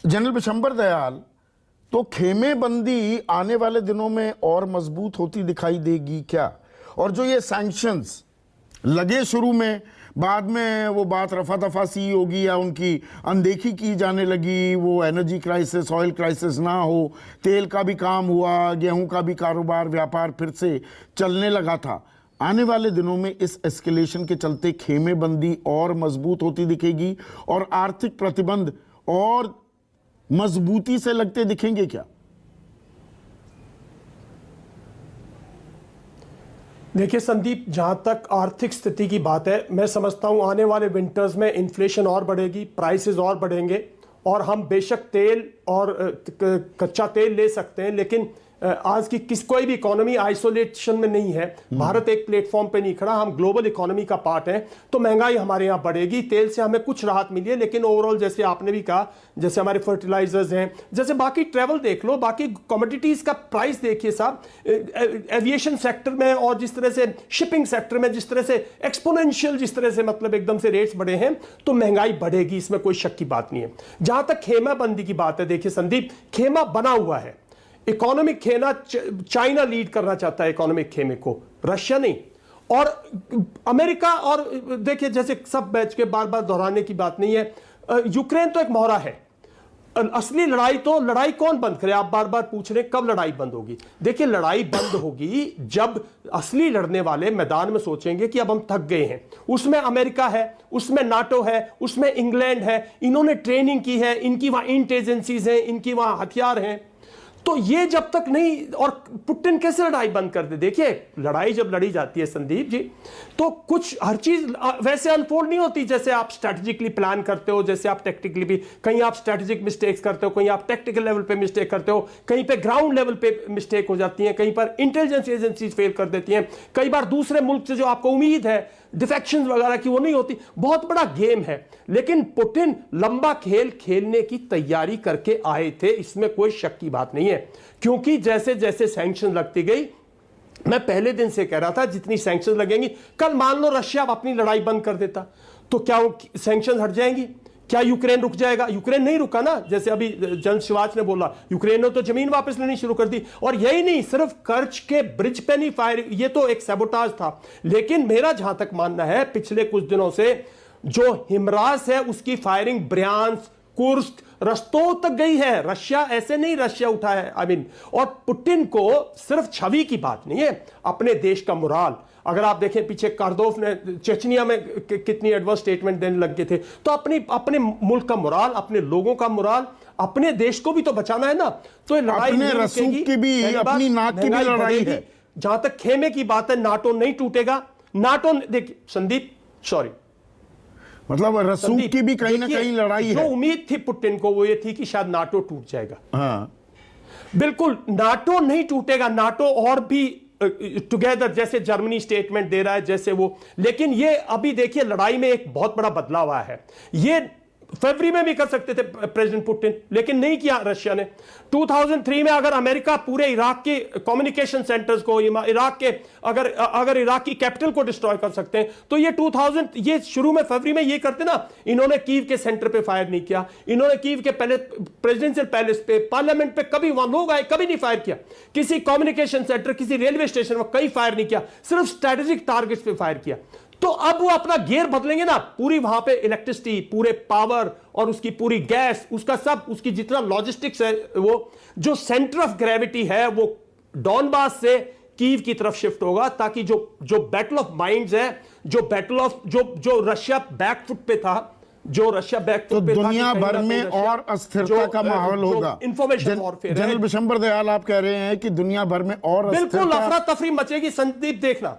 General Bishambar Dayal, तो खेमेबंदी आने वाले दिनों में और मजबूत होती दिखाई देगी क्या? और जो ये सैंक्शंस लगे शुरू में, बाद में वो बात रफा दफा सी होगी या उनकी अनदेखी की जाने लगी, वो एनर्जी क्राइसिस, ऑयल क्राइसिस ना हो, तेल का भी काम हुआ, गेहूं का भी कारोबार व्यापार फिर से चलने लगा था। आने वाले दिनों में इस एस्केलेशन के चलते खेमेबंदी और मजबूत होती दिखेगी और आर्थिक प्रतिबंध और मजबूती से लगते दिखेंगे क्या? देखिए संदीप, जहां तक आर्थिक स्थिति की बात है, मैं समझता हूं आने वाले विंटर्स में इन्फ्लेशन और बढ़ेगी, प्राइसेस और बढ़ेंगे, और हम बेशक तेल और कच्चा तेल ले सकते हैं, लेकिन आज की कोई भी इकोनॉमी आइसोलेशन में नहीं है। भारत एक प्लेटफॉर्म पे नहीं खड़ा, हम ग्लोबल इकोनॉमी का पार्ट है। तो महंगाई हमारे यहाँ बढ़ेगी, तेल से हमें कुछ राहत मिली है, लेकिन ओवरऑल जैसे आपने भी कहा, जैसे हमारे फर्टिलाइजर्स हैं, जैसे बाकी ट्रेवल देख लो, बाकी कमोडिटीज का प्राइस देखिए साहब, एविएशन सेक्टर में और जिस तरह से शिपिंग सेक्टर में जिस तरह से एक्सपोनेंशियल जिस तरह से मतलब एकदम से रेट्स बढ़े हैं, तो महंगाई बढ़ेगी, इसमें कोई शक की बात नहीं है। जहां तक खेमाबंदी की बात है, देखिए संदीप, खेमा बना हुआ है। इकोनॉमिक खेमा चाइना लीड करना चाहता है, इकोनॉमिक खेमे को, रशिया नहीं। और अमेरिका, और देखिए जैसे सब बैच के बार बार दोहराने की बात नहीं है, यूक्रेन तो एक मोहरा है। असली लड़ाई कौन बंद करे? आप बार बार पूछ रहे हैं कब लड़ाई बंद होगी। देखिए लड़ाई बंद होगी जब असली लड़ने वाले मैदान में सोचेंगे कि अब हम थक गए हैं। उसमें अमेरिका है, उसमें नाटो है, उसमें इंग्लैंड है, इन्होंने ट्रेनिंग की है, इनकी वहां इंटेलिजेंसीज हैं, इनकी वहां हथियार हैं। तो ये जब तक नहीं, और पुतिन कैसे लड़ाई बंद कर दे? देखिए लड़ाई जब लड़ी जाती है संदीप जी, तो कुछ हर चीज वैसे अनफोल्ड नहीं होती जैसे आप स्ट्रैटेजिकली प्लान करते हो, जैसे आप टेक्टिकली भी, कहीं आप स्ट्रैटेजिक मिस्टेक्स करते हो, कहीं आप टेक्टिकल लेवल पे मिस्टेक करते हो, कहीं पे ग्राउंड लेवल पे मिस्टेक हो जाती है, कहीं पर इंटेलिजेंस एजेंसीज फेल कर देती हैं, कई बार दूसरे मुल्क से जो आपको उम्मीद है डिफेक्शन वगैरह की वो नहीं होती। बहुत बड़ा गेम है, लेकिन पुतिन लंबा खेल खेलने की तैयारी करके आए थे, इसमें कोई शक की बात नहीं है। क्योंकि जैसे जैसे सैंक्शन लगती गई, मैं पहले दिन से कह रहा था जितनी सैंक्शन लगेंगी, कल मान लो रशिया अपनी लड़ाई बंद कर देता, तो क्या सैंक्शन हट जाएंगी? क्या यूक्रेन रुक जाएगा? यूक्रेन नहीं रुका ना, जैसे अभी जनरल शिवाच ने बोला, यूक्रेन ने तो जमीन वापस लेनी शुरू कर दी। और यही नहीं, सिर्फ कर्च के ब्रिज पे नहीं फायर, ये तो एक सैबोटाज था। लेकिन मेरा जहां तक मानना है, पिछले कुछ दिनों से जो हिमरास है उसकी फायरिंग ब्रियांस्क, कुर्स्क, रस्तों तक गई है। रशिया ऐसे नहीं रशिया उठा है, और पुतिन को सिर्फ छवि की बात नहीं है, अपने देश का मुराल। अगर आप देखें पीछे कारदोफ ने चेचनिया में कितनी एडवर्स स्टेटमेंट देने लग गए थे, तो अपने मुल्क का मुराल, अपने लोगों का मुराल, अपने देश को भी तो बचाना है ना। तो लड़ाई अपने रसूख की भी, अपनी नाक की भी लड़ाई है। जहां तक खेमे की बात है, नाटो नहीं टूटेगा। नाटो, देखिए संदीप, सॉरी, मतलब रसूख की भी कहीं ना कहीं लड़ाई है। जो उम्मीद थी पुतिन को वो ये थी कि शायद नाटो टूट जाएगा। हाँ, बिल्कुल नाटो नहीं टूटेगा। नाटो और भी टुगेदर, जैसे जर्मनी स्टेटमेंट दे रहा है, जैसे वो, लेकिन ये अभी देखिए लड़ाई में एक बहुत बड़ा बदलाव आया है। ये फरवरी में भी कर सकते थे प्रेसिडेंट पुतिन, लेकिन नहीं किया रशिया ने। 2003 में अगर अमेरिका पूरे इराक के कम्युनिकेशन सेंटर्स को, इराक के अगर इराक की कैपिटल को डिस्ट्रॉय कर सकते हैं, तो ये शुरू में फरवरी में ये करते ना। इन्होंने कीव के सेंटर पे फायर नहीं किया, इन्होंने कीव के पहले प्रेसिडेंशियल पैलेस पे, पार्लियामेंट पे, कभी वहां लोग आए, कभी नहीं फायर किया। किसी कम्युनिकेशन सेंटर, किसी रेलवे स्टेशन में कहीं फायर नहीं किया, सिर्फ स्ट्रेटेजिक टारगेट्स पे फायर किया। तो अब वो अपना गियर बदलेंगे ना, पूरी वहां पे इलेक्ट्रिसिटी, पूरे पावर और उसकी पूरी गैस, उसका सब, उसकी जितना लॉजिस्टिक्स है, वो जो सेंटर ऑफ ग्रेविटी है वो डॉनबास से कीव की तरफ शिफ्ट होगा, ताकि जो बैटल ऑफ माइंड्स है, जो रशिया बैकफुट पे था, तो दुनिया भर में और अस्थिरता का माहौल होगा। Information warfare. General Bishambar Dayal, आप कह रहे हैं कि दुनिया भर में और बिल्कुल अफरा तफरी मचेगी संदीप, देखना।